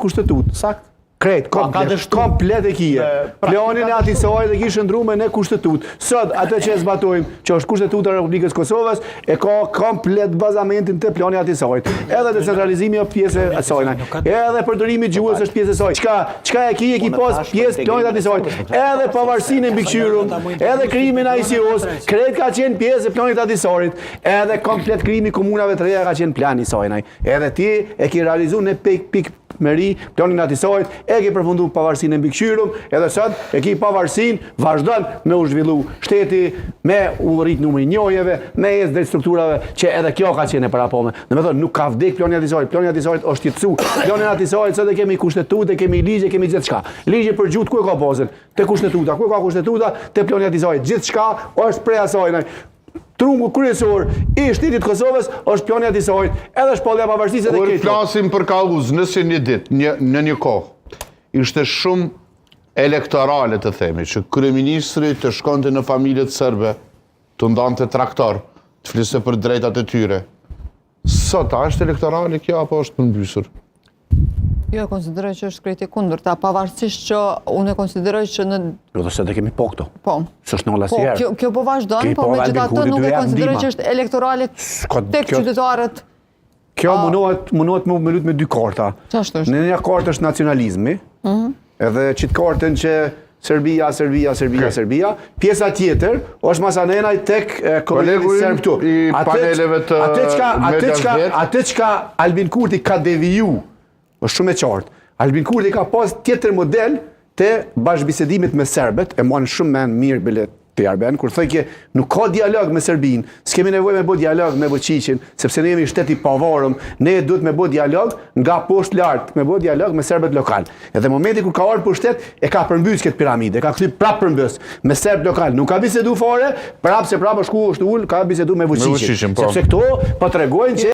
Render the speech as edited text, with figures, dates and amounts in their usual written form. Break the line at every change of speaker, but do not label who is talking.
kushtetutë. Sakt. Krejt, komplet e kije. Planin e atisoj dhe kishë ndrume në kushtetutë. Sot, atë që e zbatojmë, që është kushtetuta e Republikës Kosovës, e ka komplet bazamentin të plani atisoj. Edhe decentralizimi o pjesë e asojna. Edhe përdorimi gjuhës është pjesë e soj. Qka e ki pas pjesë planit atisoj. Edhe pavarësinë e mbikëqyrur, edhe krimin a ICO-s, krejt ka qenë pjesë e planit atisorit. Edhe komplet krimi komunave të reja ka qenë plani sojnaj. Edhe ti e ki realizu në pik meri, planin atisojt, e ki përfundu pavarësinë e mbikëqyrur, edhe sot e ki pavarësinë, vazhdon me u zhvillu shteti, me u rrit numri njojeve, me ecë drejt strukturave, që edhe kjo ka qenë e parapome. Në me thonë, nuk ka vdek plani atisojt, plani atisojt është jetësu, planin atisojt, sot e kemi kushtetutë, kemi ligje, kemi gjithë shka. Ligje për gjutë, ku e ka pozën? Te kushtetuta, ku e ka kushtetuta? Te plani atisojt, gjithë shka është prej asojnë. Trungu kryesor i shtetit Kosovës është plani atisojt, edhe shpallja pavarësisë edhe
këtë. Kur flasim për Kalluz, nëse një ditë, në një kohë, ishte shumë elektorale të themi, që kryeministri të shkonte në familjet serbe, të ndante traktor, të fliste për drejtat e tyre. Sot, a është elektorale kjo, apo është përmbysur?
Jo e konsideroj që është krejt e kundërta, pavarësisht që unë e konsideroj që në...
Jo dhe se dhe kemi po këto.
Po.
Së është në lasjerë.
Kjo po vazhdojnë, po me gjitha të nuk e konsideroj që është elektoralit tek qytetarët.
Kjo munohet me lutë me dy karta.
Qashtu është?
Në një kartë është nacionalizmi, edhe qitë kartën që Serbia. Pjesa tjetër është masanenaj tek kolegët serb këtu.
I paneleve të
Atë qka Albin Kurti ka deviju, është shumë e qartë. Albin Kurti ka pas tjetër model të bashkëbisedimit me serbet, e monë shumë men mirë bilet të Arben, kur thoi që nuk ka dialog me Serbin, s'kemi nevoj me bo dialog me Vučićin, sepse ne jemi shteti pavarëm, ne duhet me bo dialog nga poshtë lartë, me bo dialog me serbet lokal. Edhe momenti kur ka orë për shtet, e ka përmbys këtë piramide, e ka këthy prap përmbys me serb lokal. Nuk ka bisedu fare, prap se prap është ku është ullë, ka bisedu me Vučićin. Sepse këto po të regojnë që